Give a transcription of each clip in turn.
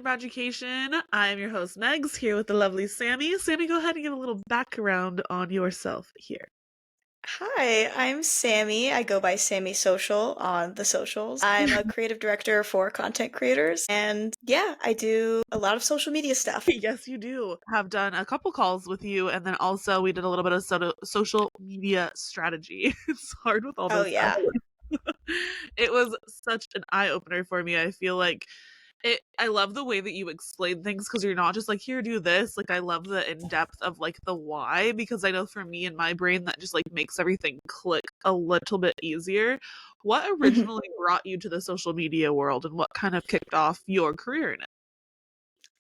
Education. I am your host, Megs, here with the lovely Sammy. Sammy, go ahead and give a little background on yourself here. Hi, I'm Sammy. I go by Sammy Social on the socials. I'm a creative director for content creators, and yeah, I do a lot of social media stuff. Yes, you do. Have done a couple calls with you, and then also we did a little bit of social media strategy. It's hard with all Oh, those yeah. It was such an eye opener for me. I feel like I love the way that you explain things because you're not just like, here, do this. Like, I love the in depth of like the why, because I know for me in my brain that just like makes everything click a little bit easier. What Mhm. originally brought you to the social media world, and what kind of kicked off your career in it?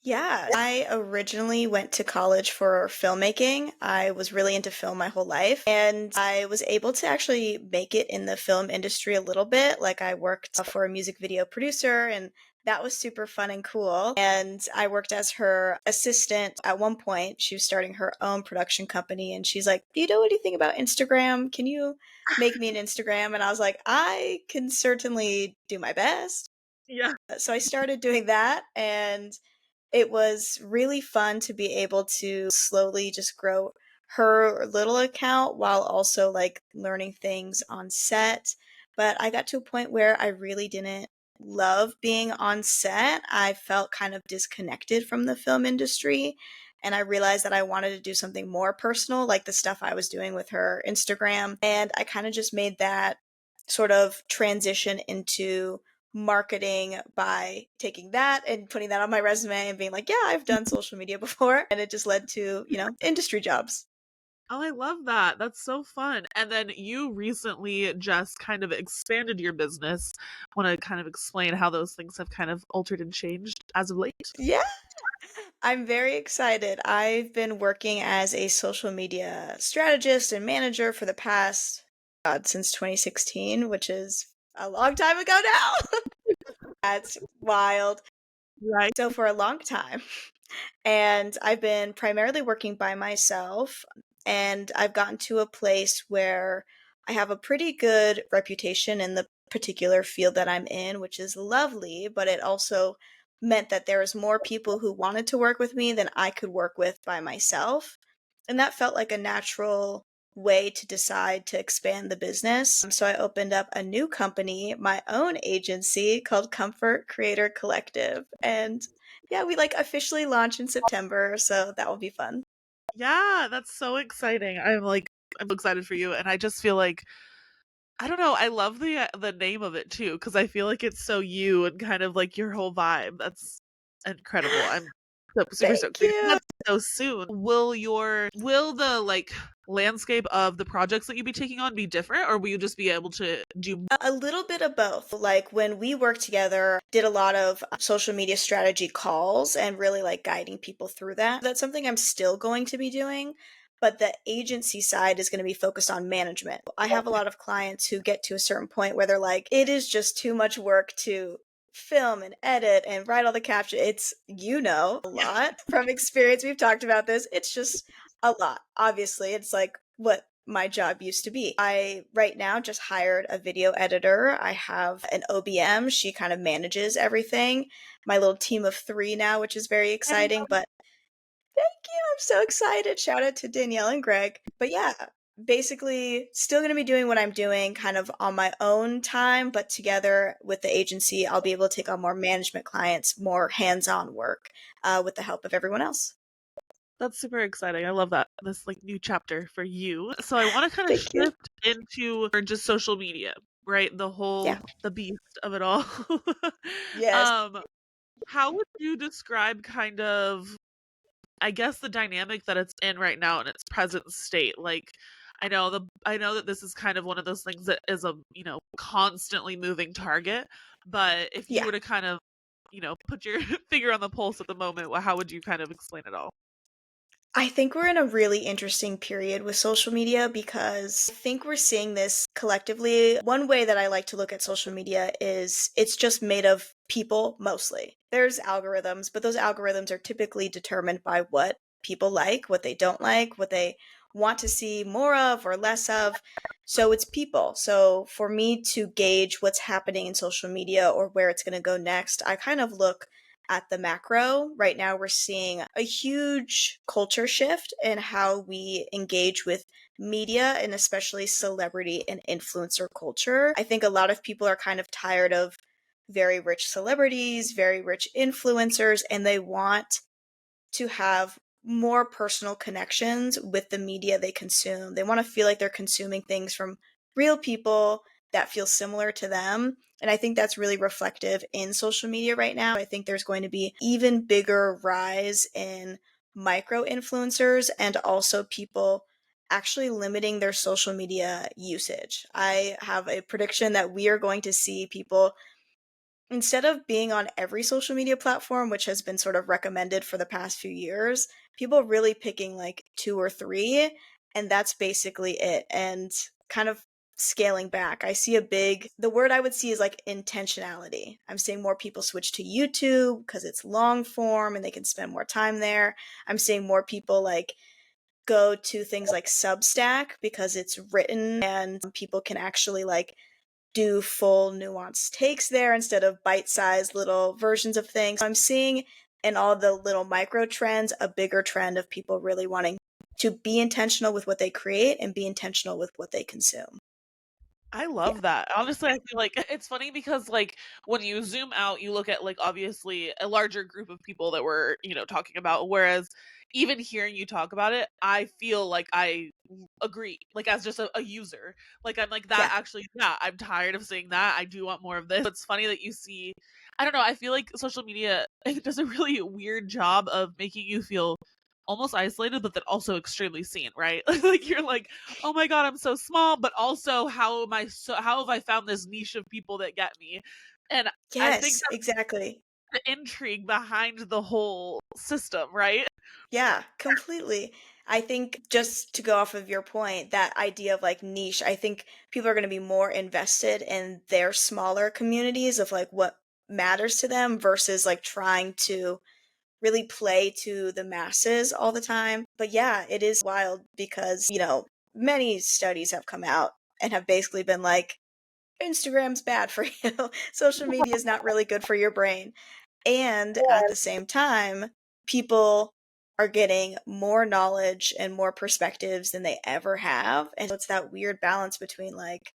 Yeah, I originally went to college for filmmaking. I was really into film my whole life, and I was able to actually make it in the film industry a little bit. Like, I worked for a music video producer, and that was super fun and cool. And I worked as her assistant at one point. She was starting her own production company, and she's like, "Do you know anything about Instagram? Can you make me an Instagram?" And I was like, "I can certainly do my best." Yeah. So I started doing that, and it was really fun to be able to slowly just grow her little account while also like learning things on set. But I got to a point where I really didn't love being on set. I felt kind of disconnected from the film industry. And I realized that I wanted to do something more personal, like the stuff I was doing with her Instagram. And I kind of just made that sort of transition into marketing by taking that and putting that on my resume and being like, yeah, I've done social media before. And it just led to, industry jobs. Oh, I love that. That's so fun. And then you recently just kind of expanded your business. Want to kind of explain how those things have kind of altered and changed as of late? Yeah, I'm very excited. I've been working as a social media strategist and manager for the past, God, since 2016, which is a long time ago now. That's wild. Right. So, for a long time. And I've been primarily working by myself, and I've gotten to a place where I have a pretty good reputation in the particular field that I'm in, which is lovely, but it also meant that there was more people who wanted to work with me than I could work with by myself. And that felt like a natural way to decide to expand the business. So I opened up a new company, my own agency called Comfort Creator Collective. And yeah, we like officially launch in September, so that will be fun. Yeah, that's so exciting. I'm excited for you, and I just feel like I don't know, I love the name of it too because I feel like it's so you and kind of like your whole vibe. That's incredible. I'm so super Thank stoked. So you're you. doing that so soon. Will the like landscape of the projects that you be taking on be different, or will you just be able to do? A little bit of both. Like when we worked together, did a lot of social media strategy calls and really like guiding people through that. That's something I'm still going to be doing, but the agency side is going to be focused on management. I have a lot of clients who get to a certain point where they're like, it is just too much work to film and edit and write all the captions. It's, a Yeah. lot from experience. We've talked about this. It's just a lot. Obviously, it's like what my job used to be. I right now just hired a video editor. I have an OBM. She kind of manages everything. My little team of 3 now, which is very exciting, but thank you. I'm so excited. Shout out to Danielle and Greg. But yeah, basically still going to be doing what I'm doing kind of on my own time, but together with the agency, I'll be able to take on more management clients, more hands-on work with the help of everyone else. That's super exciting. I love that. This like new chapter for you. So I want to kind of Thank you. shift into just social media, right? Yeah. The beast of it all. Yes. um how would you describe kind of, I guess, the dynamic that it's in right now in its present state? Like I know that this is kind of one of those things that is a, constantly moving target, but if you Yeah. were to kind of, put your finger on the pulse at the moment, how would you kind of explain it all? I think we're in a really interesting period with social media because I think we're seeing this collectively. One way that I like to look at social media is it's just made of people mostly. There's algorithms, but those algorithms are typically determined by what people like, what they don't like, what they want to see more of or less of. So it's people. So for me to gauge what's happening in social media or where it's going to go next, I kind of look at the macro, right now we're seeing a huge culture shift in how we engage with media and especially celebrity and influencer culture. I think a lot of people are kind of tired of very rich celebrities, very rich influencers, and they want to have more personal connections with the media they consume. They want to feel like they're consuming things from real people that feel similar to them. And I think that's really reflective in social media right now. I think there's going to be even bigger rise in micro influencers and also people actually limiting their social media usage. I have a prediction that we are going to see people, instead of being on every social media platform, which has been sort of recommended for the past few years, people really picking like two or three, and that's basically it. And kind of scaling back. I see the word I would see is like intentionality. I'm seeing more people switch to YouTube because it's long form and they can spend more time there. I'm seeing more people like go to things like Substack because it's written and people can actually like do full nuanced takes there instead of bite-sized little versions of things. I'm seeing in all the little micro trends a bigger trend of people really wanting to be intentional with what they create and be intentional with what they consume. I Yeah. love that. Honestly, I feel like it's funny because like when you zoom out, you look at like obviously a larger group of people that we're, talking about. Whereas even hearing you talk about it, I feel like I agree. Like as just a user. Like I'm like that Yeah. actually, yeah, I'm tired of seeing that. I do want more of this. It's funny that you see I don't know, I feel like social media it does a really weird job of making you feel almost isolated, but then also extremely seen, right? Like you're like, oh my god, I'm so small, but also how have I found this niche of people that get me? And I think Yes, exactly. that's the intrigue behind the whole system, right? Yeah, completely. I think just to go off of your point, that idea of like niche, I think people are going to be more invested in their smaller communities of like what matters to them versus like trying to really play to the masses all the time. But yeah, it is wild because, many studies have come out and have basically been like, Instagram's bad for you. Social media is not really good for your brain. And at the same time, people are getting more knowledge and more perspectives than they ever have. And so it's that weird balance between like,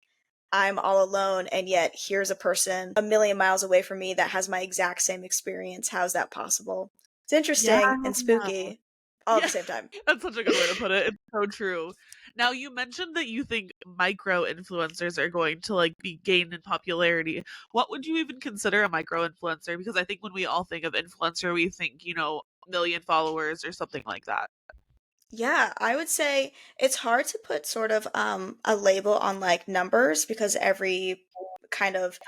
I'm all alone, and yet here's a person a million miles away from me that has my exact same experience. How's that possible? It's Yeah. interesting and spooky all at the Yeah, same time. that's such a good way to put it. It's so true. Now, you mentioned that you think micro influencers are going to like be gained in popularity. What would you even consider a micro influencer? Because I think when we all think of influencer, we think, million followers or something like that. Yeah, I would say it's hard to put sort of a label on like numbers because every kind of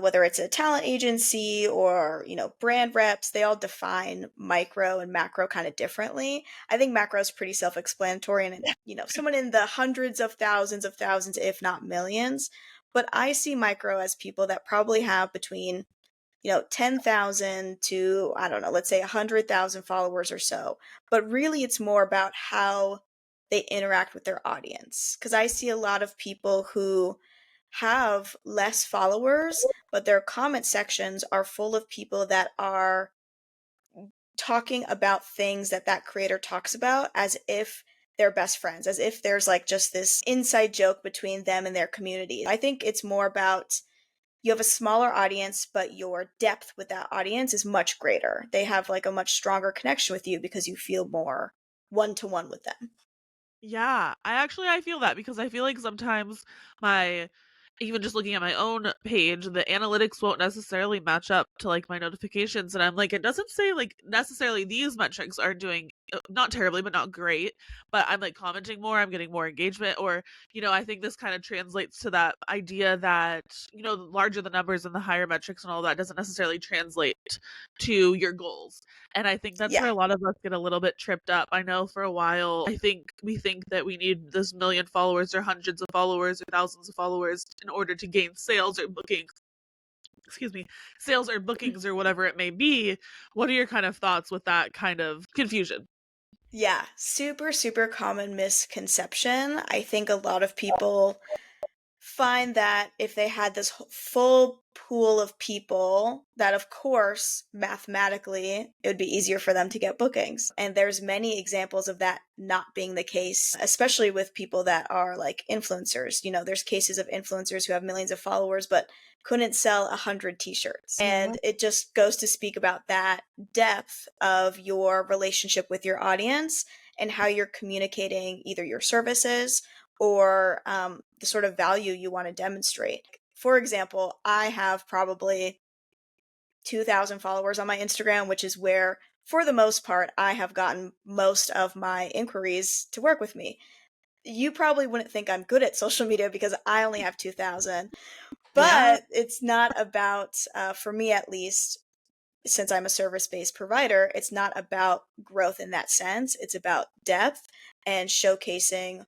whether it's a talent agency or brand reps, they all define micro and macro kind of differently. I think macro is pretty self-explanatory, and someone in the hundreds of thousands, if not millions. But I see micro as people that probably have between 10,000 to, I don't know, let's say 100,000 followers or so. But really, it's more about how they interact with their audience. Because I see a lot of people who have less followers, but their comment sections are full of people that are talking about things that that creator talks about as if they're best friends, as if there's like just this inside joke between them and their community. I think it's more about you have a smaller audience, but your depth with that audience is much greater. They have like a much stronger connection with you because you feel more one to one with them. Yeah, I feel that because I feel like sometimes my even just looking at my own page, the analytics won't necessarily match up to like my notifications, and I'm like, it doesn't say like necessarily these metrics are doing not terribly, but not great. But I'm like commenting more, I'm getting more engagement, or I think this kind of translates to that idea that the larger the numbers and the higher metrics and all that doesn't necessarily translate to your goals. And I think that's Yeah. where a lot of us get a little bit tripped up. I know for a while, I think we think that we need this million followers or hundreds of followers or thousands of followers in order to gain sales or bookings. Excuse me, sales or bookings or whatever it may be. What are your kind of thoughts with that kind of confusion? Yeah. Super, super common misconception. I think a lot of people find that if they had this full pool of people, that of course mathematically it would be easier for them to get bookings, and there's many examples of that not being the case, especially with people that are like influencers. There's cases of influencers who have millions of followers but couldn't sell 100 t-shirts, Yeah. and it just goes to speak about that depth of your relationship with your audience and how you're communicating either your services or the sort of value you want to demonstrate. For example, I have probably 2,000 followers on my Instagram, which is where, for the most part, I have gotten most of my inquiries to work with me. You probably wouldn't think I'm good at social media because I only have 2,000, Yeah. but it's not about, for me at least, since I'm a service based provider, it's not about growth in that sense. It's about depth and showcasing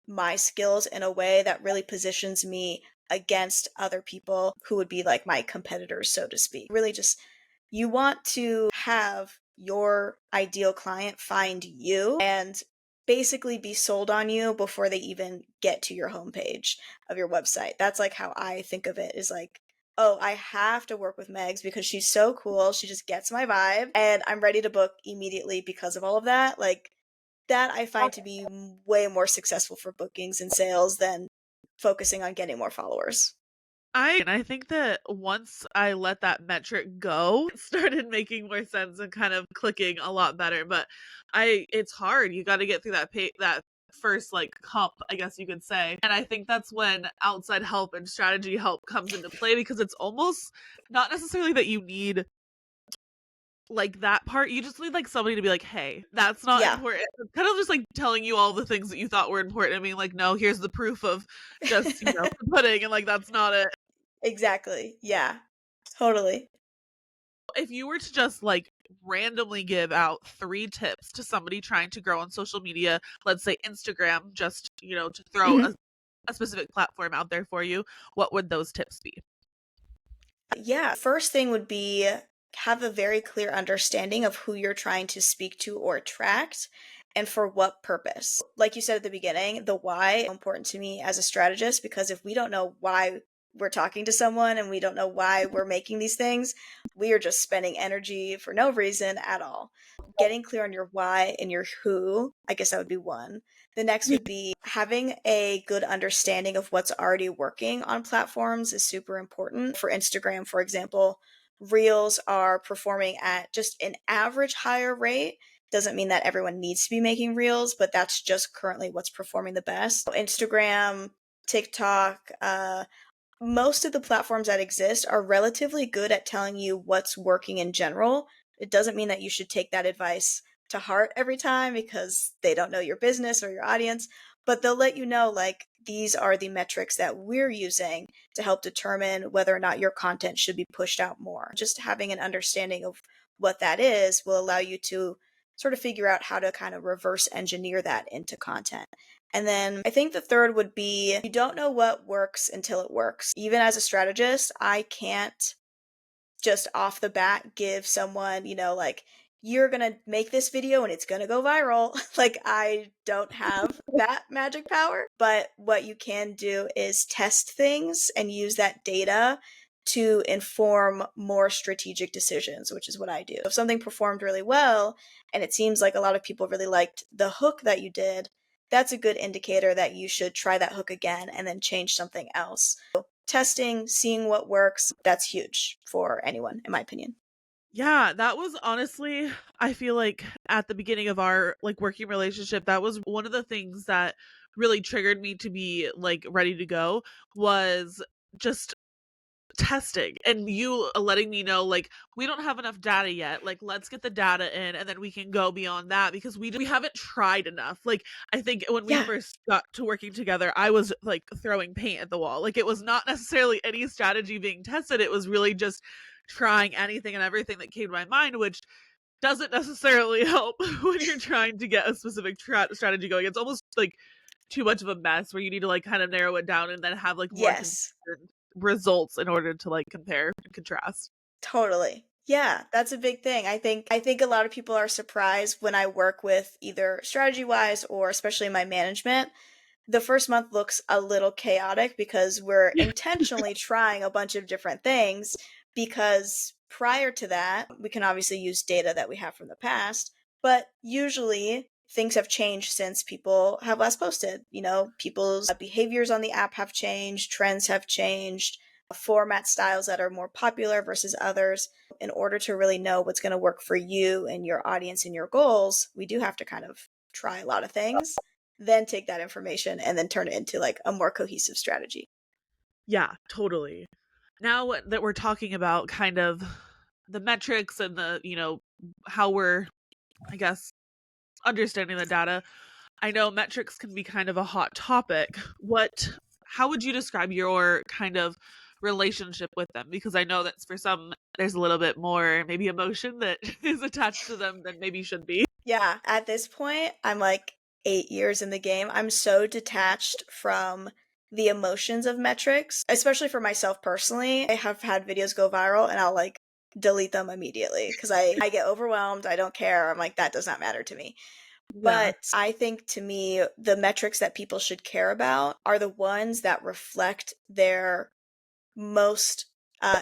my skills in a way that really positions me against other people who would be like my competitors, so to speak. Really, just you want to have your ideal client find you and basically be sold on you before they even get to your homepage of your website. That's like how I think of it, is like, oh, I have to work with Megs because she's so cool. She just gets my vibe and I'm ready to book immediately because of all of that. Like, that I find to be way more successful for bookings and sales than focusing on getting more followers. I think that once I let that metric go, it started making more sense and kind of clicking a lot better. But it's hard. You got to get through that first like hump, I guess you could say. And I think that's when outside help and strategy help comes into play, because it's almost not necessarily that you need like that part. You just need like somebody to be like, hey, that's not Yeah, important. It's kind of just like telling you all the things that you thought were important. I mean, like, no, here's the proof of just, the pudding, and like that's not it. exactly. Yeah, totally. If you were to just like randomly give out 3 tips to somebody trying to grow on social media, let's say Instagram, just, to throw Mhm. a specific platform out there for you, what would those tips be? Yeah, first thing would be have a very clear understanding of who you're trying to speak to or attract and for what purpose. Like you said at the beginning, the why is important to me as a strategist, because if we don't know why we're talking to someone and we don't know why we're making these things, we are just spending energy for no reason at all. Getting clear on your why and your who, I guess that would be one. The next would be having a good understanding of what's already working on platforms is super important. For Instagram, for example, Reels are performing at just an average higher rate. Doesn't mean that everyone needs to be making Reels, but that's just currently what's performing the best. Instagram, TikTok, most of the platforms that exist are relatively good at telling you what's working in general. It doesn't mean that you should take that advice to heart every time because they don't know your business or your audience, but they'll let you know, like, these are the metrics that we're using to help determine whether or not your content should be pushed out more. Just having an understanding of what that is will allow you to sort of figure out how to kind of reverse engineer that into content. And then I think the third would be you don't know what works until it works. Even as a strategist, I can't just off the bat give someone, like, you're going to make this video and it's going to go viral. Like, I don't have that magic power. But what you can do is test things and use that data to inform more strategic decisions, which is what I do. If something performed really well and it seems like a lot of people really liked the hook that you did, that's a good indicator that you should try that hook again and then change something else. Testing, seeing what works, that's huge for anyone, in my opinion. Yeah, that was honestly, I feel like at the beginning of our like working relationship, that was one of the things that really triggered me to be like ready to go, was just testing and you letting me know like, we don't have enough data yet, like let's get the data in and then we can go beyond that, because we haven't tried enough. Like, I think when we Yeah. first got to working together, I was like throwing paint at the wall. Like, it was not necessarily any strategy being tested, it was really just trying anything and everything that came to my mind, which doesn't necessarily help when you're trying to get a specific strategy going. It's almost like too much of a mess where you need to like kind of narrow it down and then have like more Yes. consistent results in order to like compare and contrast. Totally. Yeah, that's a big thing. I think a lot of people are surprised when I work with either strategy wise or especially my management. the first month looks a little chaotic because we're intentionally trying a bunch of different things, because prior to that, we can obviously use data that we have from the past, but usually things have changed since people have last posted. You know, people's behaviors on the app have changed, trends have changed, format styles that are more popular versus others. In order to really know what's going to work for you and your audience and your goals, we do have to kind of try a lot of things, then take that information and then turn it into like a more cohesive strategy. Yeah, totally. Now that we're talking about kind of the metrics and the, how we're, I guess, understanding the data, I know metrics can be kind of a hot topic. How would you describe your kind of relationship with them? Because I know that for some, there's a little bit more maybe emotion that is attached to them than maybe should be. Yeah, at this point, I'm like 8 years in the game. I'm so detached from the emotions of metrics, especially for myself personally. I have had videos go viral and I'll like delete them immediately because I get overwhelmed. I don't care. I'm like, that does not matter to me. Yeah, But I think to me, the metrics that people should care about are the ones that reflect their most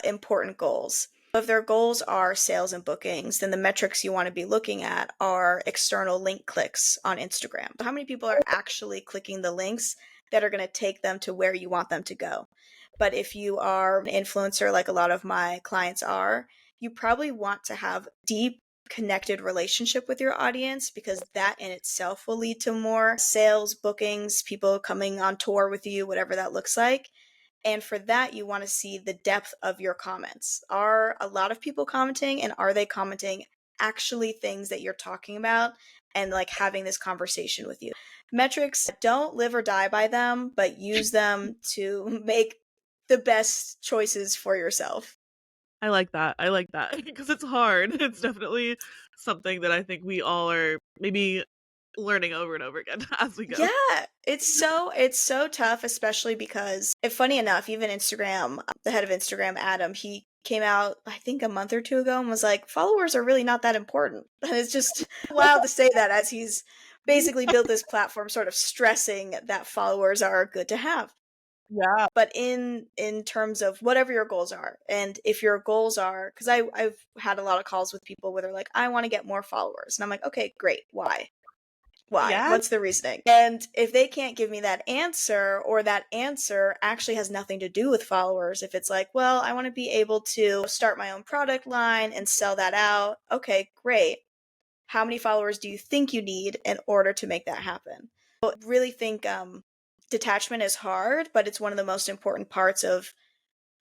important goals. If their goals are sales and bookings, then the metrics you want to be looking at are external link clicks on Instagram. How many people are actually clicking the links that are going to take them to where you want them to go? But if you are an influencer, like a lot of my clients are, you probably want to have deep connected relationship with your audience, because that in itself will lead to more sales, bookings, people coming on tour with you, whatever that looks like. And for that, you want to see the depth of your comments. Are a lot of people commenting, and are they commenting actually things that you're talking about and like having this conversation with you? Metrics, don't live or die by them, but use them to make the best choices for yourself. I like that. I like that because it's hard. It's definitely something that I think we all are maybe learning over and over again as we go. Yeah, it's so tough, especially because, if funny enough, even Instagram, the head of Instagram, Adam, he came out I think a month or two ago and was like, followers are really not that important. And it's just wild to say that as he's basically built this platform sort of stressing that followers are good to have. Yeah. But in terms of whatever your goals are, and if your goals are, because I've had a lot of calls with people where they're like, I want to get more followers. And I'm like, okay, great. Why? Why? Yeah. What's the reasoning? And if they can't give me that answer, or that answer actually has nothing to do with followers, if it's like, well, I want to be able to start my own product line and sell that out, okay, great. How many followers do you think you need in order to make that happen? I really think detachment is hard, but it's one of the most important parts of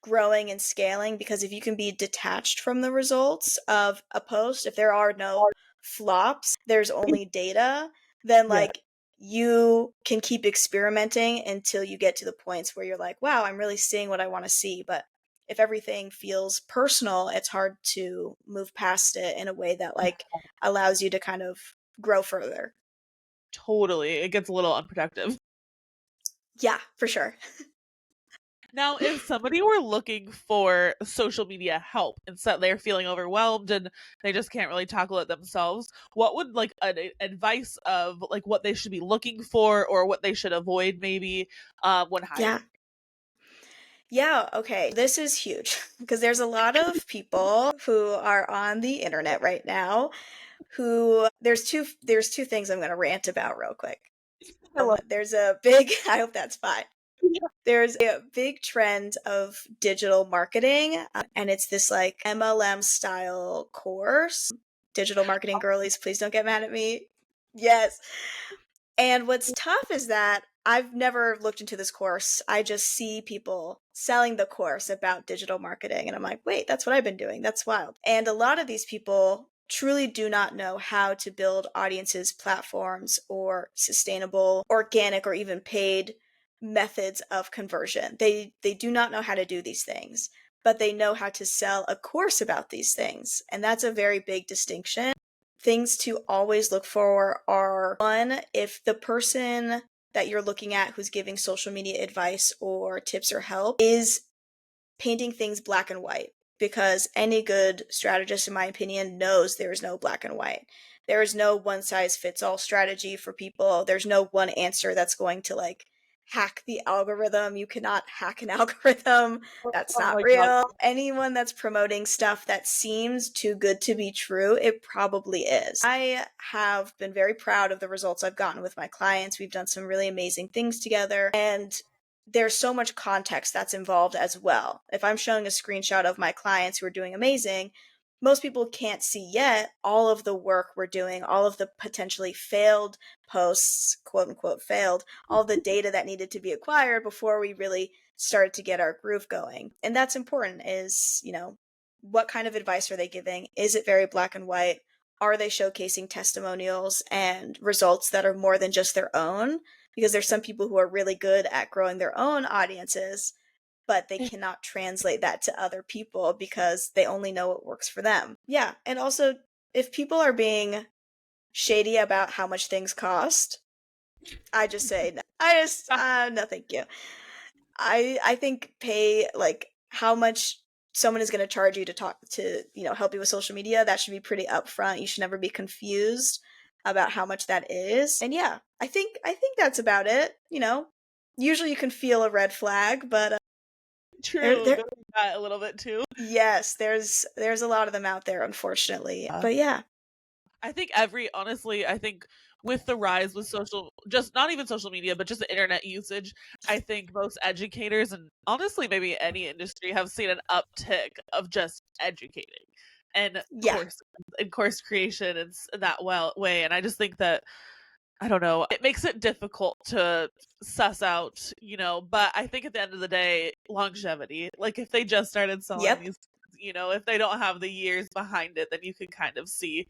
growing and scaling, because if you can be detached from the results of a post, if there are no flops, there's only data, then Yeah. like you can keep experimenting until you get to the points where you're like, wow, I'm really seeing what I want to see. But if everything feels personal, it's hard to move past it in a way that like allows you to kind of grow further. Totally. It gets a little unprotective. Yeah, for sure. Now, if somebody were looking for social media help and so they're feeling overwhelmed and they just can't really tackle it themselves, what would like an advice of like what they should be looking for or what they should avoid maybe when Yeah. hiring? Yeah, okay. This is huge because there's a lot of people who are on the internet right now who there's two things I'm going to rant about real quick. I love There's a big I hope that's fine. There's a big trend of digital marketing, and it's this like MLM style course. Digital marketing girlies, please don't get mad at me. Yes. And what's tough is that I've never looked into this course. I just see people selling the course about digital marketing. And I'm like, wait, that's what I've been doing. That's wild. And a lot of these people truly do not know how to build audiences, platforms, or sustainable, organic, or even paid methods of conversion. They do not know how to do these things, but they know how to sell a course about these things. And that's a very big distinction. Things to always look for are, one, if the person that you're looking at who's giving social media advice or tips or help is painting things black and white, because any good strategist, in my opinion, knows there is no black and white. There is no one size fits all strategy for people. There's no one answer that's going to like hack the algorithm. You cannot hack an algorithm. That's Oh not my god. real. Anyone that's promoting stuff that seems too good to be true, it probably is. I have been very proud of the results I've gotten with my clients. We've done some really amazing things together, and there's so much context that's involved as well. If I'm showing a screenshot of my clients who are doing amazing, most people can't see yet all of the work we're doing, all of the potentially failed posts, quote unquote failed, all the data that needed to be acquired before we really started to get our groove going. And that's important is, what kind of advice are they giving? Is it very black and white? Are they showcasing testimonials and results that are more than just their own? Because there's some people who are really good at growing their own audiences, but they cannot translate that to other people because they only know what works for them. Yeah. And also, if people are being shady about how much things cost, I just say no. No, thank you. I think pay like how much someone is going to charge you to talk to, help you with social media. That should be pretty upfront. You should never be confused about how much that is. And yeah, I think that's about it. Usually you can feel a red flag, but there True. there There's that a little bit too. yes, there's a lot of them out there, unfortunately. Uh, But yeah. I think honestly, I think with the rise with just not even social media, but just the internet usage, I think most educators and honestly maybe any industry have seen an uptick of just educating and Yeah. course creation and that way. And I just think that I don't know. It makes it difficult to suss out, but I think at the end of the day, longevity. Like if they just started selling Yep. these, if they don't have the years behind it, then you can kind of see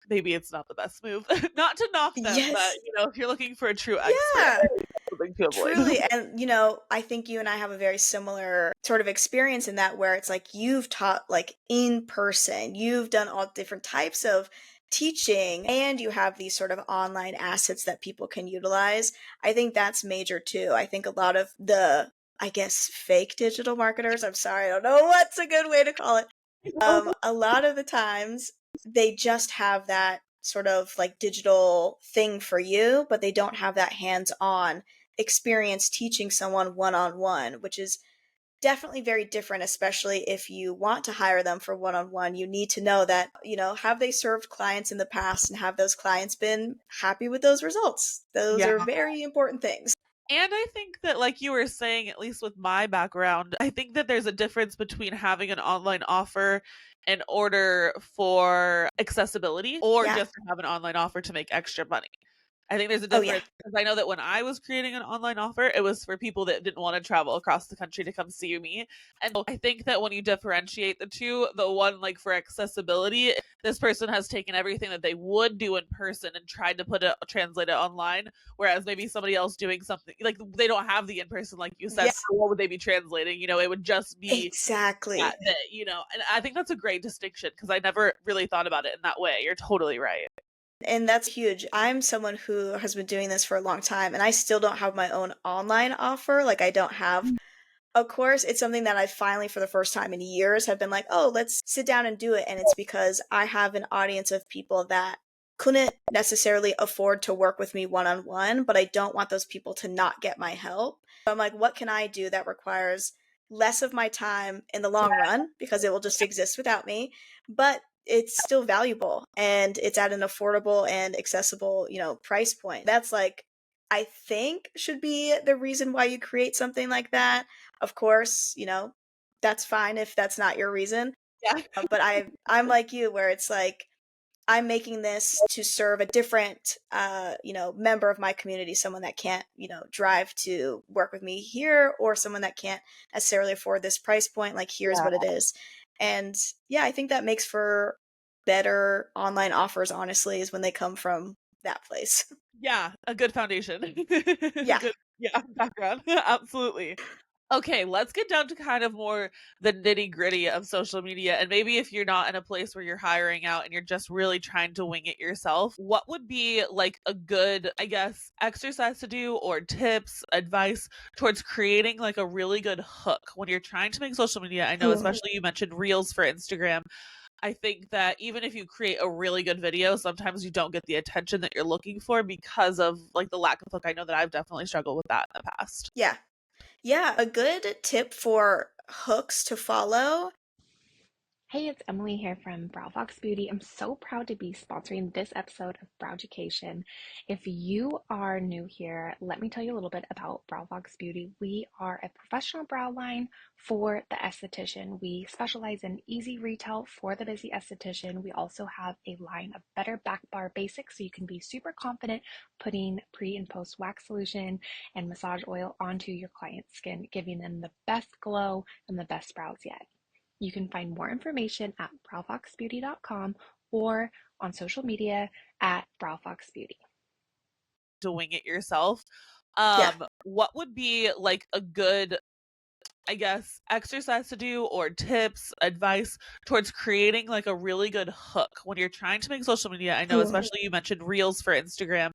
maybe it's not the best move. Not to knock them, but Yes. if you're looking for a true expert, Yeah. that's something to avoid. Truly. And, I think you and I have a very similar sort of experience in that where it's like you've taught like in person, you've done all different types of teaching, and you have these sort of online assets that people can utilize. I think that's major too. I think a lot of the, I guess, fake digital marketers, I'm sorry, I don't know what's a good way to call it. A lot of the times they just have that sort of like digital thing for you, but they don't have that hands on experience teaching someone one on one, which is definitely very different, especially if you want to hire them for one on one. You need to know that, have they served clients in the past and have those clients been happy with those results? Those Yeah. are very important things. And I think that, like you were saying, at least with my background, I think that there's a difference between having an online offer in order for accessibility or Yeah. just to have an online offer to make extra money. I think there's a Oh, yeah. difference because I know that when I was creating an online offer, it was for people that didn't want to travel across the country to come see me. And so I think that when you differentiate the two, the one like for accessibility, this person has taken everything that they would do in person and tried to translate it online, whereas maybe somebody else doing something like they don't have the in person, like you said. Yeah. So what would they be translating? It would just be that Exactly. bit, and I think that's a great distinction because I never really thought about it in that way. You're totally right. And that's huge. I'm someone who has been doing this for a long time, and I still don't have my own online offer. Like, I don't have a course. It's something that I finally, for the first time in years, have been like, oh, let's sit down and do it. And it's because I have an audience of people that couldn't necessarily afford to work with me one on one, but I don't want those people to not get my help. So I'm like, what can I do that requires less of my time in the long run because it will just exist without me, but it's still valuable and it's at an affordable and accessible, price point. That's like, I think should be the reason why you create something like that. Of course, that's fine if that's not your reason. Yeah. But I'm like you where it's like I'm making this to serve a different member of my community, someone that can't, drive to work with me here, or someone that can't necessarily afford this price point. Like, here's what it is. And yeah, I think that makes for better online offers, honestly, is when they come from that place. Yeah, a good foundation. Yeah. Good, yeah, background. Absolutely. Okay, let's get down to kind of more the nitty-gritty of social media. And maybe if you're not in a place where you're hiring out and you're just really trying to wing it yourself, what would be like a good, I guess, exercise to do or tips, advice towards creating like a really good hook when you're trying to make social media? I know, Ooh. especially you mentioned Reels for Instagram. I think that even if you create a really good video, sometimes you don't get the attention that you're looking for because of like the lack of hook. I know that I've definitely struggled with that in the past. Yeah. Yeah, a good tip for hooks to follow. Hey, it's Emily here from Brow Fox Beauty. I'm so proud to be sponsoring this episode of Brow Education. If you are new here, let me tell you a little bit about Brow Fox Beauty. We are a professional brow line for the esthetician. We specialize in easy retail for the busy esthetician. We also have a line of better back bar basics so you can be super confident putting pre and post wax solution and massage oil onto your client's skin, giving them the best glow and the best brows yet. You can find more information at browfoxbeauty.com or on social media at browfoxbeauty. To wing it yourself. Yeah. What would be like a good, I guess, exercise to do or tips, advice towards creating like a really good hook when you're trying to make social media? I know, Ooh. especially you mentioned Reels for Instagram.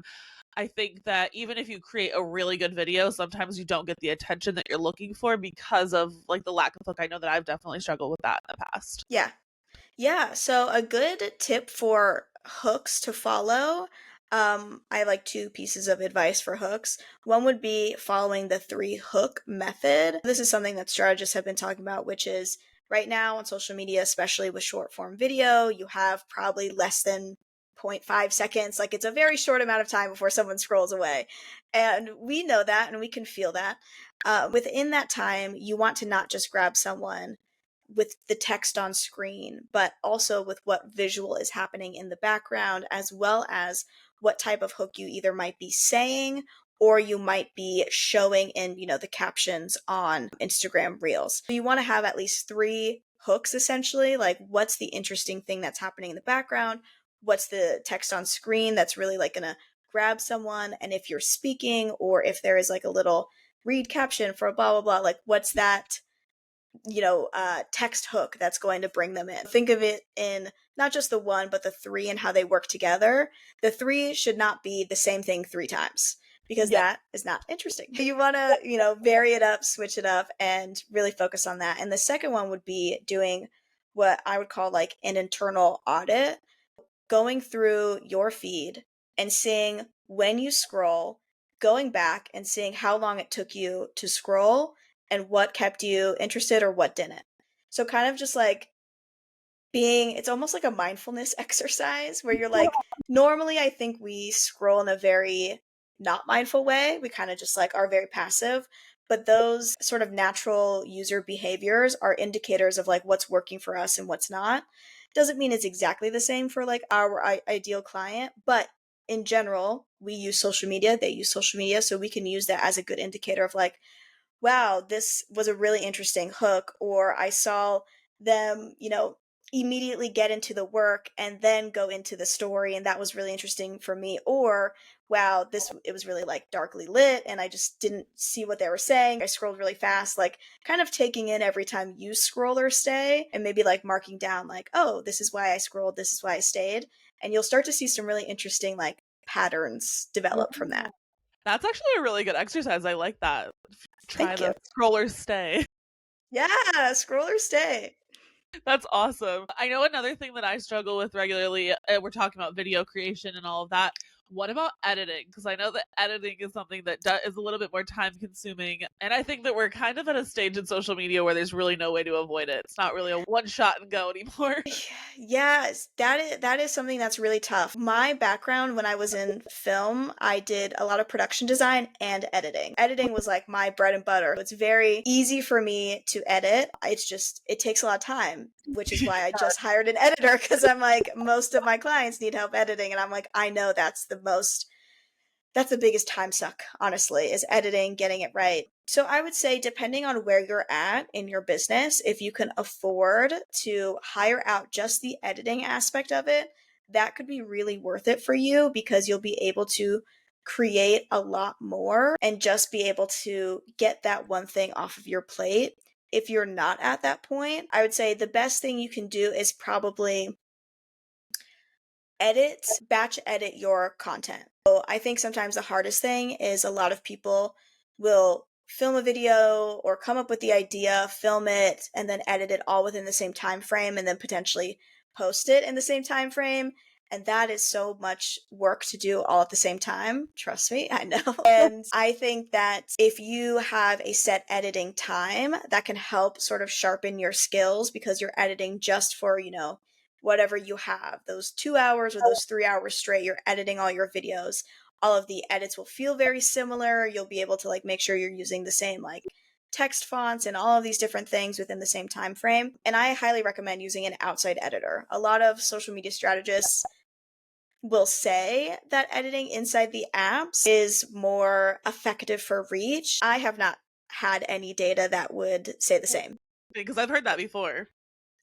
I think that even if you create a really good video, sometimes you don't get the attention that you're looking for because of like the lack of hook. I know that I've definitely struggled with that in the past. Yeah. Yeah, so a good tip for hooks to follow, I have like two pieces of advice for hooks. One would be following the three hook method. This is something that strategists have been talking about, which is right now on social media, especially with short form video, you have probably less than zero point 0.5 seconds. Like it's a very short amount of time before someone scrolls away. And we know that and we can feel that. Within that time, you want to not just grab someone with the text on screen, but also with what visual is happening in the background, as well as what type of hook you either might be saying or you might be showing in, the captions on Instagram Reels. So you want to have at least three hooks essentially, like what's the interesting thing that's happening in the background, what's the text on screen that's really like going to grab someone, and if you're speaking or if there is like a little read caption for a blah blah blah, like what's that text hook that's going to bring them in. Think of it in not just the one, but the three and how they work together. The three should not be the same thing three times because Yep. that is not interesting. You want to, vary it up, switch it up, and really focus on that. And the second one would be doing what I would call like an internal audit, going through your feed and seeing when you scroll, going back and seeing how long it took you to scroll and what kept you interested or what didn't. So kind of just like it's almost like a mindfulness exercise where you're like, normally I think we scroll in a very not mindful way. We kind of just like are very passive. But those sort of natural user behaviors are indicators of like what's working for us and what's not. Doesn't mean it's exactly the same for like our ideal client, but in general, we use social media, they use social media, so we can use that as a good indicator of like, wow, this was a really interesting hook, or I saw them, immediately get into the work and then go into the story, and that was really interesting for me. Or, wow, it was really like darkly lit and I just didn't see what they were saying. I scrolled really fast, like kind of taking in every time you scroll or stay, and maybe like marking down like, oh, this is why I scrolled, this is why I stayed. And you'll start to see some really interesting like patterns develop from that. That's actually a really good exercise. I like that. Try Thank you. the scroller stay. Yeah, scroll or stay. That's awesome. I know another thing that I struggle with regularly, we're talking about video creation and all of that. What about editing? Because I know that editing is something that is a little bit more time consuming. And I think that we're kind of at a stage in social media where there's really no way to avoid it. It's not really a one shot and go anymore. Yes, that is something that's really tough. My background when I was in film, I did a lot of production design and editing. Editing was like my bread and butter. It's very easy for me to edit. It's just it takes a lot of time, which is why I just hired an editor because I'm like most of my clients need help editing and I'm like I know that's the biggest time suck, honestly, is editing, getting it right. So I would say, depending on where you're at in your business, if you can afford to hire out just the editing aspect of it, that could be really worth it for you because you'll be able to create a lot more and just be able to get that one thing off of your plate. If you're not at that point, I would say the best thing you can do is probably batch edit your content. So I think sometimes the hardest thing is a lot of people will film a video or come up with the idea, film it, and then edit it all within the same time frame and then potentially post it in the same time frame. And that is so much work to do all at the same time. Trust me, I know. And I think that if you have a set editing time, that can help sort of sharpen your skills because you're editing just for, whatever you have. Those 2 hours or those 3 hours straight, you're editing all your videos. All of the edits will feel very similar. You'll be able to like make sure you're using the same like text fonts and all of these different things within the same time frame. And I highly recommend using an outside editor. A lot of social media strategists will say that editing inside the apps is more effective for reach. I have not had any data that would say the same. Because I've heard that before.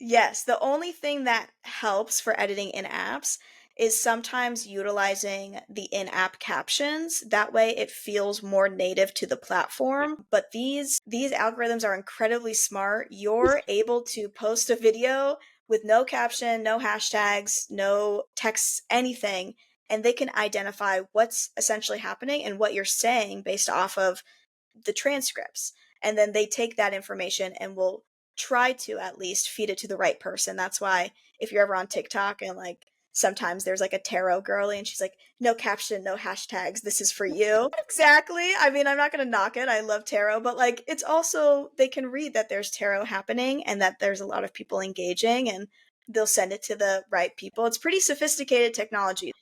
Yes, the only thing that helps for editing in apps is sometimes utilizing the in-app captions. That way it feels more native to the platform. But these algorithms are incredibly smart. You're able to post a video with no caption, no hashtags, no text, anything, and they can identify what's essentially happening and what you're saying based off of the transcripts. And then they take that information and will try to at least feed it to the right person. That's why if you're ever on TikTok and like sometimes there's like a tarot girly and she's like, no caption, no hashtags, this is for you. Exactly. I mean, I'm not going to knock it. I love tarot, but like it's also, they can read that there's tarot happening and that there's a lot of people engaging and they'll send it to the right people. It's pretty sophisticated technology.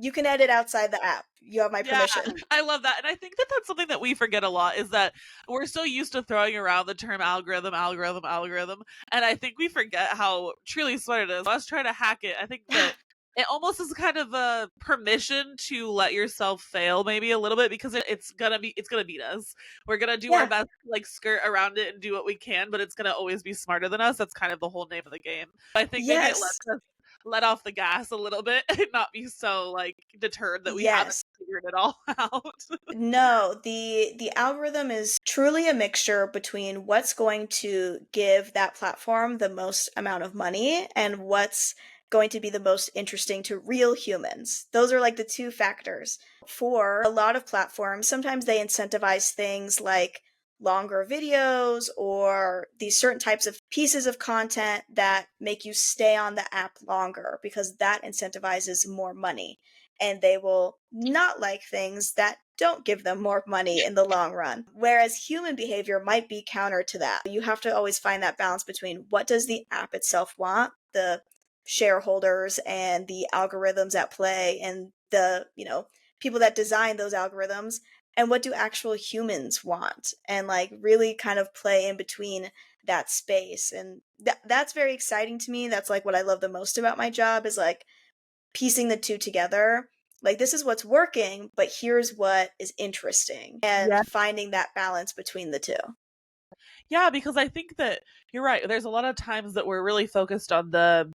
You can edit outside the app. You have my Yeah, permission. I love that. And I think that that's something that we forget a lot is that we're so used to throwing around the term algorithm, algorithm, algorithm. And I think we forget how truly smart it is. Us trying to hack it, I think that it almost is kind of a permission to let yourself fail maybe a little bit because it's gonna beat us. We're gonna do our Yeah. best to like skirt around it and do what we can, but it's gonna always be smarter than us. That's kind of the whole name of the game. I think maybe it lets Yes. us let off the gas a little bit and not be so like deterred that we haven't Yes. figured it all out. No, the algorithm is truly a mixture between what's going to give that platform the most amount of money and what's going to be the most interesting to real humans. Those are like the two factors. For a lot of platforms, sometimes they incentivize things like longer videos or these certain types of pieces of content that make you stay on the app longer because that incentivizes more money and they will not like things that don't give them more money in the long run. Whereas human behavior might be counter to that. You have to always find that balance between what does the app itself want, the shareholders and the algorithms at play and the, people that design those algorithms and what do actual humans want and like really kind of play in between that space and that's very exciting to me. That's like what I love the most about my job is like piecing the two together. Like, this is what's working, but here's what is interesting, and Yeah. finding that balance between the two. Yeah, because I think that you're right. There's a lot of times that we're really focused on the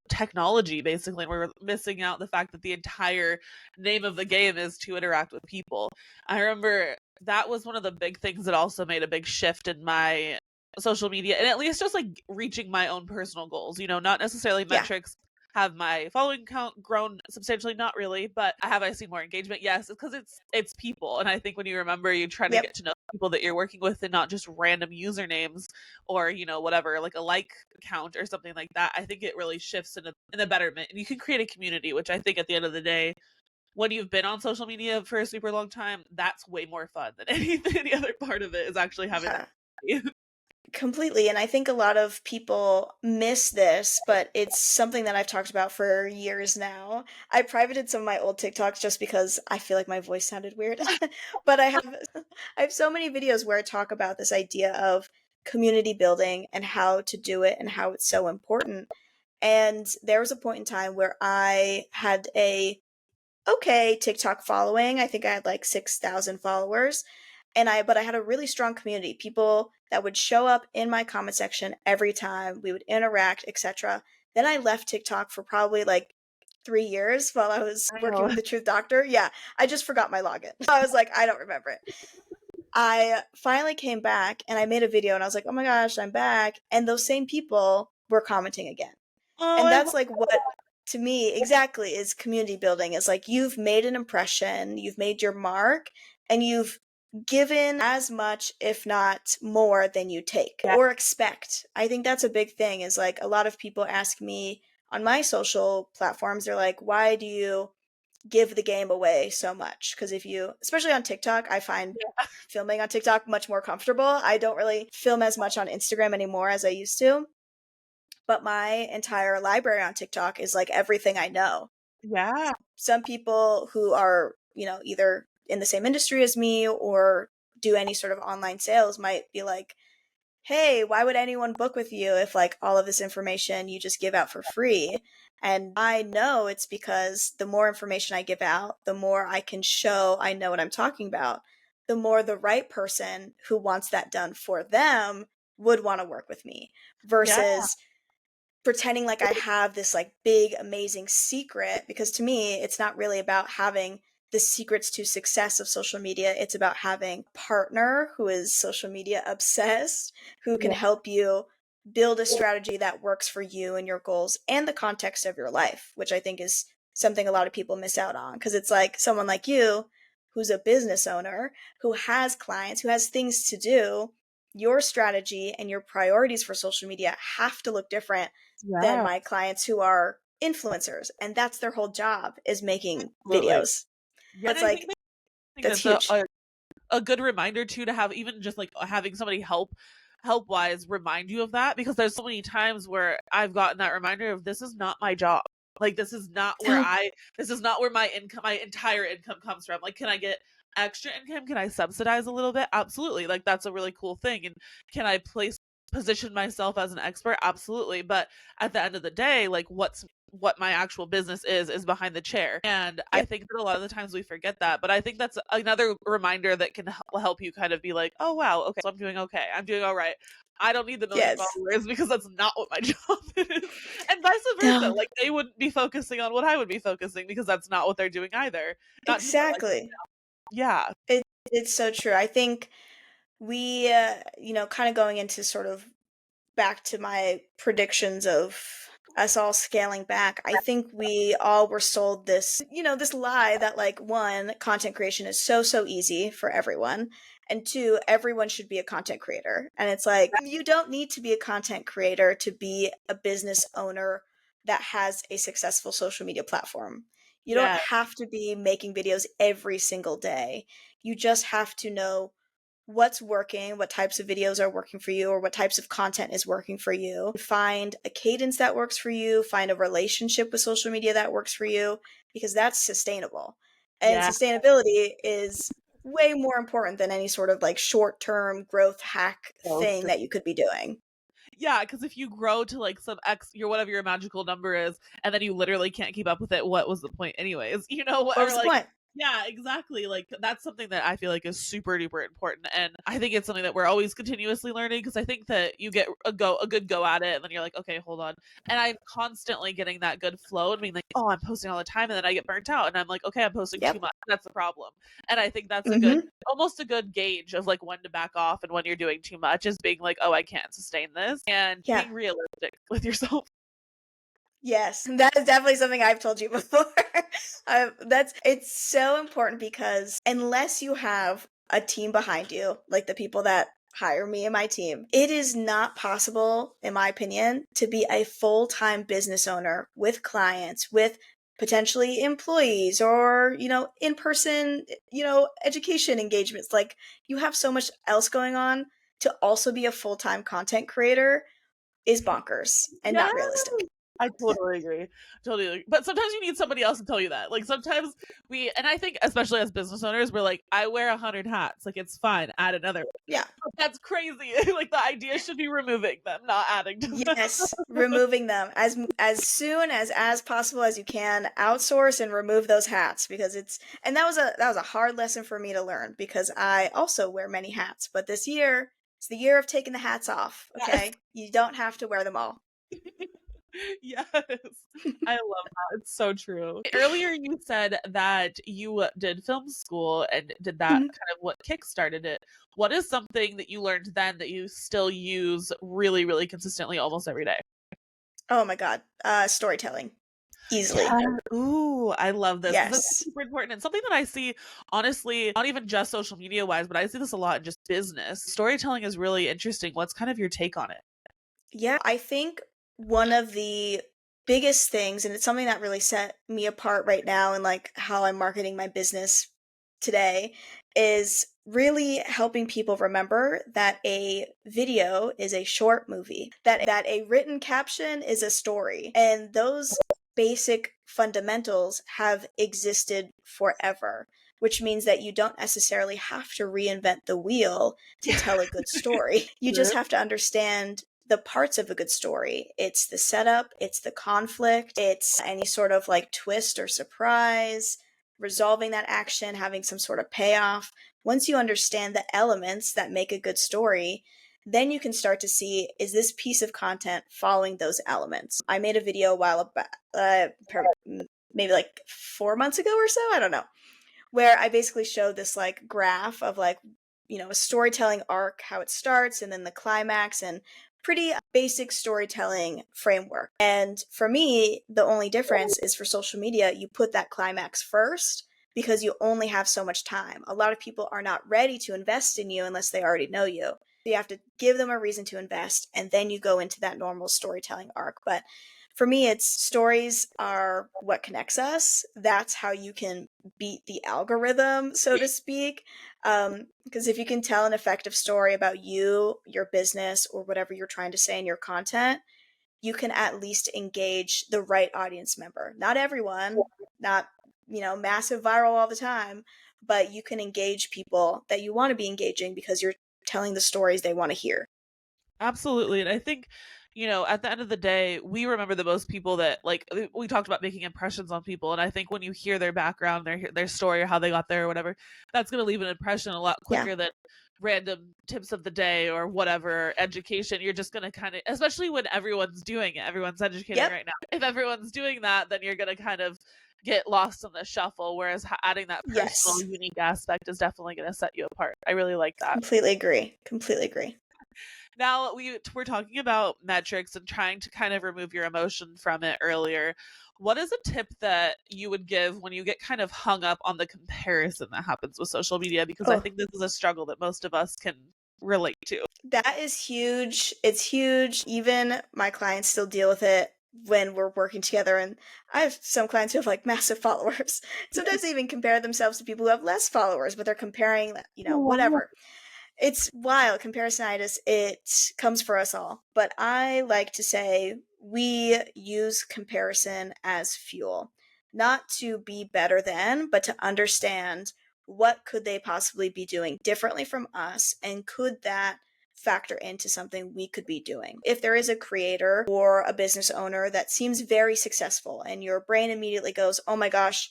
technology basically and we're missing out the fact that the entire name of the game is to interact with people. I remember that was one of the big things that also made a big shift in my social media and at least just like reaching my own personal goals, not necessarily Yeah. metrics. Have my following count grown substantially? Not really, but have I seen more engagement? Yes, because it's people, and I think when you remember, you try to Yep. get to know people that you're working with, and not just random usernames or whatever, like a like count or something like that. I think it really shifts in a betterment, and you can create a community, which I think at the end of the day, when you've been on social media for a super long time, that's way more fun than any other part of it is actually having Yeah. that. Completely. And I think a lot of people miss this, but it's something that I've talked about for years now. I privated some of my old TikToks just because I feel like my voice sounded weird. But I have so many videos where I talk about this idea of community building and how to do it and how it's so important. And there was a point in time where I had a okay TikTok following. I think I had like 6,000 followers. But I had a really strong community, people that would show up in my comment section every time, we would interact, etc. Then I left TikTok for probably like 3 years while I was working I with the Truth Doctor. Yeah, I just forgot my login. I was like, I don't remember it. I finally came back and I made a video and I was like, oh my gosh, I'm back. And those same people were commenting again. Oh, And I that's love like what to me exactly is community building. Is like you've made an impression, you've made your mark, and you've given as much, if not more, than you take Yeah. or expect. I think that's a big thing is like a lot of people ask me on my social platforms, they're like, why do you give the game away so much? Because if you, especially on TikTok, I find Yeah. filming on TikTok much more comfortable. I don't really film as much on Instagram anymore as I used to, but my entire library on TikTok is like everything I know. Yeah. Some people who are, either in the same industry as me or do any sort of online sales might be like, hey, why would anyone book with you if like all of this information you just give out for free? And I know it's because the more information I give out, the more I can show I know what I'm talking about, the more the right person who wants that done for them would want to work with me Yeah. versus pretending like I have this like big amazing secret, because to me it's not really about having the secrets to success of social media. It's about having a partner who is social media obsessed, who can Yeah. help you build a strategy that works for you and your goals and the context of your life, which I think is something a lot of people miss out on, because it's like someone like you who's a business owner, who has clients, who has things to do. Your strategy and your priorities for social media have to look different than Yeah. my clients who are influencers, and that's their whole job, is making Absolutely. videos. Yeah. And That's I think like that's that's huge. a good reminder too, to have even just like having somebody help wise remind you of that, because there's so many times where I've gotten that reminder of this is not my job. Like No. this is not where my entire income comes from. Like, can I get extra income? Can I subsidize a little bit? Absolutely. Like, that's a really cool thing. And can I position myself as an expert? Absolutely. But at the end of the day, like, what my actual business is behind the chair. And I Yep. think that a lot of the times we forget that, but I think that's another reminder that can help you kind of be like, oh wow, okay, so I'm doing okay, I'm doing all right. I don't need the million Yes. followers because that's not what my job is. And vice versa. No. Like, they wouldn't be focusing on what I would be focusing because that's not what they're doing either. Not to say like, Exactly. yeah. It's so true. I think we, kind of going into sort of back to my predictions of us all scaling back, I think we all were sold this, this lie that like one, content creation is so, so easy for everyone. And two, everyone should be a content creator. And it's like, you don't need to be a content creator to be a business owner that has a successful social media platform. You don't Yeah. have to be making videos every single day. You just have to know what's working, what types of videos are working for you, or what types of content is working for you. Find a cadence that works for you, find a relationship with social media that works for you, because that's sustainable. And Yeah. sustainability is way more important than any sort of like short term growth hack So thing true. that you could be doing. Yeah, because if you grow to like some your whatever your magical number is, and then you literally can't keep up with it, what was the point, anyways? What Or was the like, point? yeah, exactly. Like, that's something that I feel like is super duper important, and I think it's something that we're always continuously learning, because I think that you get a good go at it, and then you're like, okay, hold on, and I'm constantly getting that good flow and being like, oh, I'm posting all the time, and then I get burnt out, and I'm like, okay, I'm posting too Yep. much. That's the problem, and I think that's a good Mm-hmm. almost a good gauge of like when to back off and when you're doing too much, is being like, oh, I can't sustain this, and Yeah. being realistic with yourself. Yes, that is definitely something I've told you before. It's so important, because unless you have a team behind you, like the people that hire me and my team, it is not possible, in my opinion, to be a full-time business owner with clients, with potentially employees or, in-person, education engagements. Like, you have so much else going on, to also be a full-time content creator is bonkers and Yeah, not realistic. I totally agree. Totally agree. But sometimes you need somebody else to tell you that. Like, sometimes and I think especially as business owners, we're like, I wear 100 hats. Like, it's fine. Add another. Yeah. But that's crazy. Like, the idea should be removing them, not adding to them. Yes, removing them as soon as possible as you can. Outsource and remove those hats, because and that was a hard lesson for me to learn, because I also wear many hats, but this year is the year of taking the hats off. Yes. Okay, you don't have to wear them all. Yes. I love that. It's so true. Earlier, you said that you did film school and did that Mhm. kind of what kickstarted it. What is something that you learned then that you still use really, really consistently almost every day? Oh my god, storytelling. easily. Yeah. Ooh, I love this because it's Yes. super important and something that I see, honestly, not even just social media wise, but I see this a lot in just business. Storytelling is really interesting. What's kind of your take on it? Yeah, I think one of the biggest things, and it's something that really set me apart right now and like how I'm marketing my business today, is really helping people remember that a video is a short movie, that a written caption is a story. And those basic fundamentals have existed forever, which means that you don't necessarily have to reinvent the wheel to tell a good story. You True. just have to understand the parts of a good story. It's the setup, it's the conflict, it's any sort of like twist or surprise, resolving that action, having some sort of payoff. Once you understand the elements that make a good story, then you can start to see, is this piece of content following those elements? I made a video a while back, maybe like 4 months ago or so, I don't know, where I basically showed this like graph of like, a storytelling arc, how it starts, and then the climax, and pretty basic storytelling framework. And for me, the only difference is for social media, you put that climax first because you only have so much time. A lot of people are not ready to invest in you unless they already know you. So you have to give them a reason to invest, and then you go into that normal storytelling arc. But for me, it's stories are what connects us. That's how you can beat the algorithm, so to speak. Because if you can tell an effective story about you, your business, or whatever you're trying to say in your content, you can at least engage the right audience member. Not everyone, not, massive viral all the time, but you can engage people that you want to be engaging because you're telling the stories they want to hear. Absolutely. And I think, at the end of the day, we remember the most people that like we talked about making impressions on people. And I think when you hear their background, their story or how they got there or whatever, that's gonna leave an impression a lot Yeah. quicker than random tips of the day or whatever education. You're just gonna kind of, especially when everyone's doing it, everyone's educating Yep. right now. If everyone's doing that, then you're gonna kind of get lost in the shuffle. Whereas adding that personal, Yes. unique aspect is definitely gonna set you apart. I really like that. Completely agree. Completely agree. Now we're talking about metrics and trying to kind of remove your emotion from it earlier. What is a tip that you would give when you get kind of hung up on the comparison that happens with social media? Because I Oh, think this is a struggle that most of us can relate to. that is huge. It's huge. Even my clients still deal with it when we're working together. And I have some clients who have like massive followers. Sometimes they even compare themselves to people who have less followers, but they're comparing, Oh, wow. whatever. It's wild. Comparisonitis, it comes for us all. But I like to say we use comparison as fuel, not to be better than, but to understand what could they possibly be doing differently from us, and could that factor into something we could be doing. If there is a creator or a business owner that seems very successful and your brain immediately goes, oh my gosh,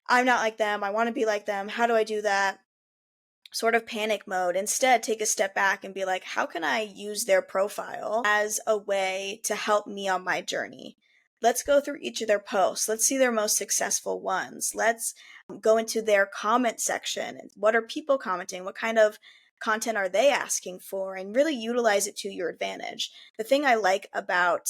I'm not like them, I want to be like them, how do I do that? Sort of panic mode. Instead, take a step back and be like, how can I use their profile as a way to help me on my journey? Let's go through each of their posts. Let's see their most successful ones. Let's go into their comment section. What are people commenting? What kind of content are they asking for? And really utilize it to your advantage. The thing I like about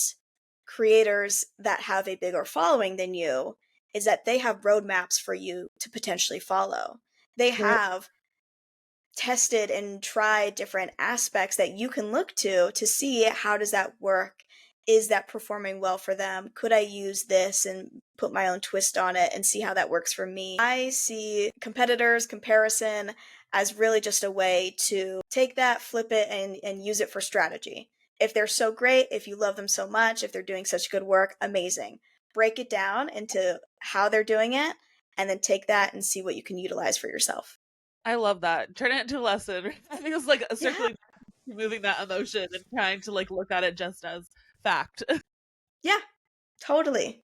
creators that have a bigger following than you is that they have roadmaps for you to potentially follow. They Right. have tested and tried different aspects that you can look to see how does that work, is that performing well for them, could I use this and put my own twist on it and see how that works for me. I see competitors comparison as really just a way to take that, flip it, and use it for strategy. If they're so great, if you love them so much, if they're doing such good work, amazing. Break it down into how they're doing it, and then take that and see what you can utilize for yourself. I love that. Turn it into a lesson. I think it's like a Yeah. circling, removing that emotion and trying to like look at it just as fact. Yeah, totally.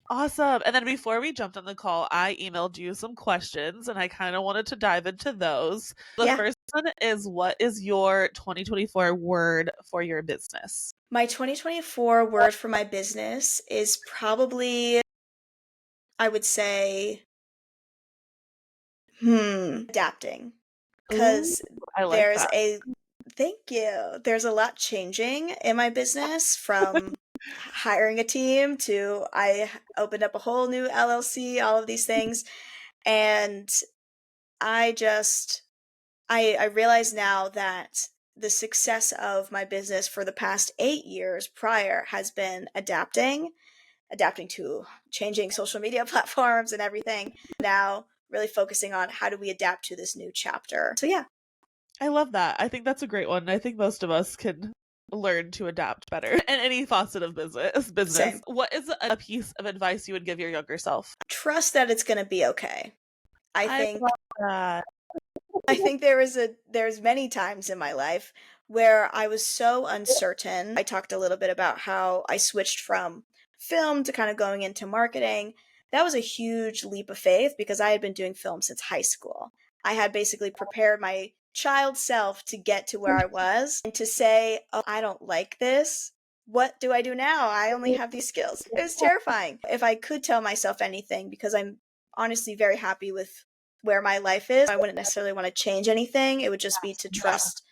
Awesome. And then before we jumped on the call, I emailed you some questions and I kind of wanted to dive into those. The Yeah. first one is, what is your 2024 word for your business? My 2024 word for my business is probably, I would say, adapting. Ooh, Because I like there's that. a, thank you. There's a lot changing in my business from hiring a team to I opened up a whole new LLC, all of these things. And I just I realize now that the success of my business for the past 8 years prior has been adapting to changing social media platforms and everything. Now, really focusing on how do we adapt to this new chapter. So, yeah. I love that. I think that's a great one. I think most of us can learn to adapt better in any facet of business. Same. What is a piece of advice you would give your younger self? Trust that it's going to be okay. I I think love that. I think there's many times in my life where I was so uncertain. I talked a little bit about how I switched from film to kind of going into marketing. That was a huge leap of faith because I had been doing film since high school. I had basically prepared my child self to get to where I was and to say, "Oh, I don't like this. What do I do now? I only have these skills." It was terrifying. If I could tell myself anything, because I'm honestly very happy with where my life is, I wouldn't necessarily want to change anything. It would just be to trust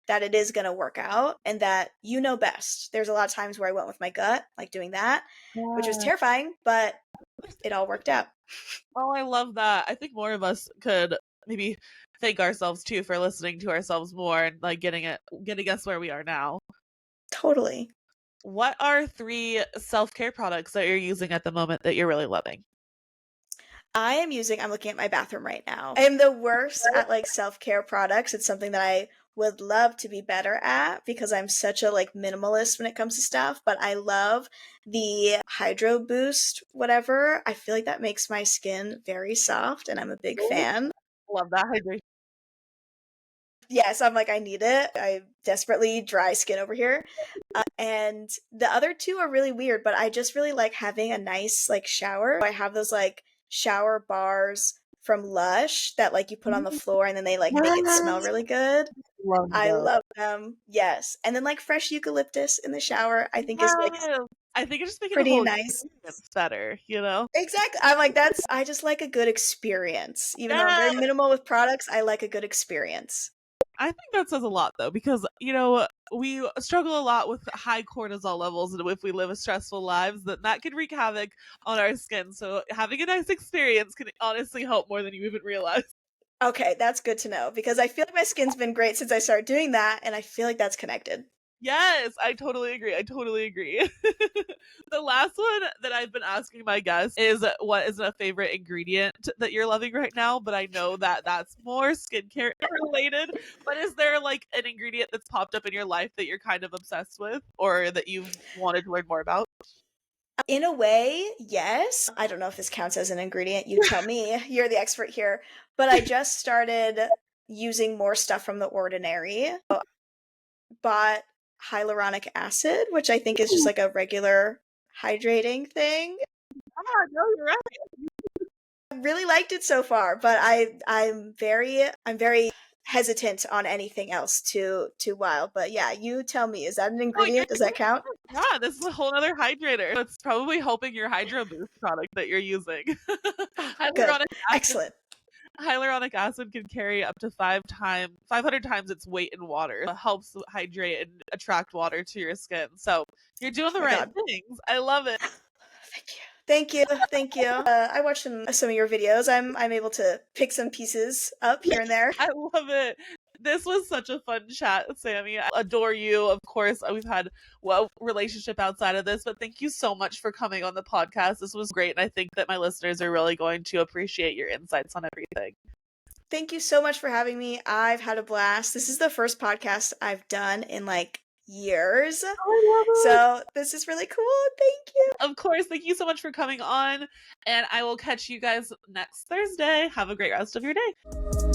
that it is going to work out and that you know best. There's a lot of times where I went with my gut, like doing that, which was Yeah. terrifying, but it all worked out. Oh, I love that. I think more of us could maybe thank ourselves too for listening to ourselves more and like getting us where we are now. Totally. What are 3 self-care products that you're using at the moment that you're really loving? I'm looking at my bathroom right now. I am the worst at like self-care products. It's something that I would love to be better at because I'm such a like minimalist when it comes to stuff, but I love the Hydro Boost whatever. I feel like that makes my skin very soft and I'm a big fan. Love that hydration. Yes, I'm like, I need it. I desperately dry skin over here. And the other two are really weird, but I just really like having a nice like shower. I have those like shower bars from Lush that like you put on the floor and then they like make it smell Yes. really good. Love I those. love them. Yes. And then like fresh eucalyptus in the shower, I think is like Yes. I think it just making the pretty whole nice. experience better, you know? Exactly. I'm like, I just like a good experience. Even though I'm very Yes. minimal with products, I like a good experience. I think that says a lot though, because we struggle a lot with high cortisol levels, and if we live stressful lives, that can wreak havoc on our skin. So having a nice experience can honestly help more than you even realize. Okay, that's good to know because I feel like my skin's been great since I started doing that, and I feel like that's connected. Yes, I totally agree. I totally agree. The last one that I've been asking my guests is what is a favorite ingredient that you're loving right now, but I know that that's more skincare related. But is there like an ingredient that's popped up in your life that you're kind of obsessed with or that you've wanted to learn more about? In a way, yes. I don't know if this counts as an ingredient. You tell me. You're the expert here. But I just started using more stuff from the ordinary. So bought hyaluronic acid, which I think is just like a regular hydrating thing. Ah, no, you're right. I really liked it so far, but I'm very hesitant on anything else too wild. But yeah, you tell me, is that an Oh, you're ingredient? Does that count? yeah, this is a whole other hydrator. It's probably helping your Hydro Boost product that you're using. Oh, good. hyaluronic acid Excellent. hyaluronic acid can carry up to 500 times its weight in water. It helps hydrate and attract water to your skin. So you're doing Oh the my right god. things. I love it. Thank you. Thank you. Thank you. I watched some of your videos. I'm able to pick some pieces up here and there. I love it. This was such a fun chat, Sammy. I adore you. Of course, we've had relationship outside of this, but thank you so much for coming on the podcast. This was great, and I think that my listeners are really going to appreciate your insights on everything. Thank you so much for having me. I've had a blast. This is the first podcast I've done in like years. I love it. So this is really cool. Thank you. Of course, thank you so much for coming on, and I will catch you guys next Thursday. Have a great rest of your day.